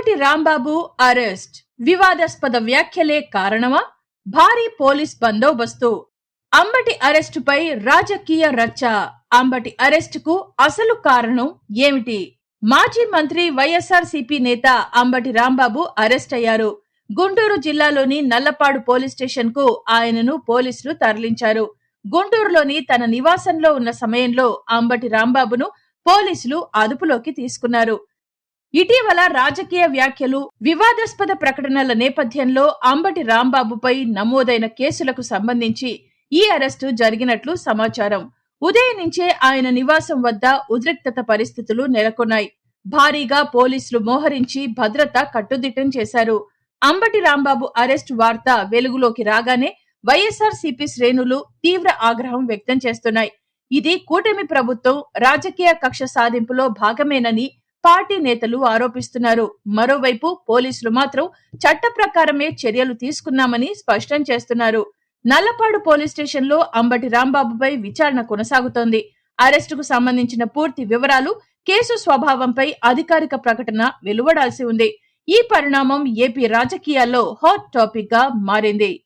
Ambati Rambabu arrest, వివాదాస్పద వ్యాఖ్యలే కారణమా? భారీ పోలీస్ బందోబస్తు. అంబటి అరెస్టుపై రాజకీయ రచ్చ. అంబటి అరెస్టుకు అసలు కారణం ఏమిటి? మాజీ మంత్రి వైఎస్ఆర్సీపీ నేత అంబటి రాంబాబు అరెస్ట్ అయ్యారు. గుంటూరు జిల్లాలోని నల్లపాడు పోలీస్ స్టేషన్ కు ఆయనను పోలీసులు తరలించారు. గుంటూరులోని తన నివాసంలో ఉన్న సమయంలో అంబటి రాంబాబును పోలీసులు అదుపులోకి తీసుకున్నారు. ఇటీవల రాజకీయ వ్యాఖ్యలు, వివాదాస్పద ప్రకటనల నేపథ్యంలో అంబటి రాంబాబుపై నమోదైన కేసులకు సంబంధించి ఈ అరెస్టు జరిగినట్లు సమాచారం. ఉదయం నుంచే ఆయన నివాసం వద్ద ఉద్రిక్తత పరిస్థితులు నెలకొన్నాయి. భారీగా పోలీసులు మోహరించి భద్రత కట్టుదిట్టం చేశారు. అంబటి రాంబాబు అరెస్టు వార్త వెలుగులోకి రాగానే వైఎస్ఆర్సీపీ శ్రేణులు తీవ్ర ఆగ్రహం వ్యక్తం చేస్తున్నాయి. ఇది కూటమి ప్రభుత్వం రాజకీయ కక్ష సాధింపులో భాగమేనని పార్టీ నేతలు ఆరోపిస్తున్నారు. మరోవైపు పోలీసులు మాత్రం చట్ట ప్రకారమే చర్యలు తీసుకున్నామని స్పష్టం చేస్తున్నారు. నల్లపాడు పోలీస్ స్టేషన్ లో అంబటి రాంబాబుపై విచారణ కొనసాగుతోంది. అరెస్టుకు సంబంధించిన పూర్తి వివరాలు, కేసు స్వభావంపై అధికారిక ప్రకటన వెలువడాల్సి ఉంది. ఈ పరిణామం ఏపీ రాజకీయాల్లో హాట్ టాపిక్ గా మారింది.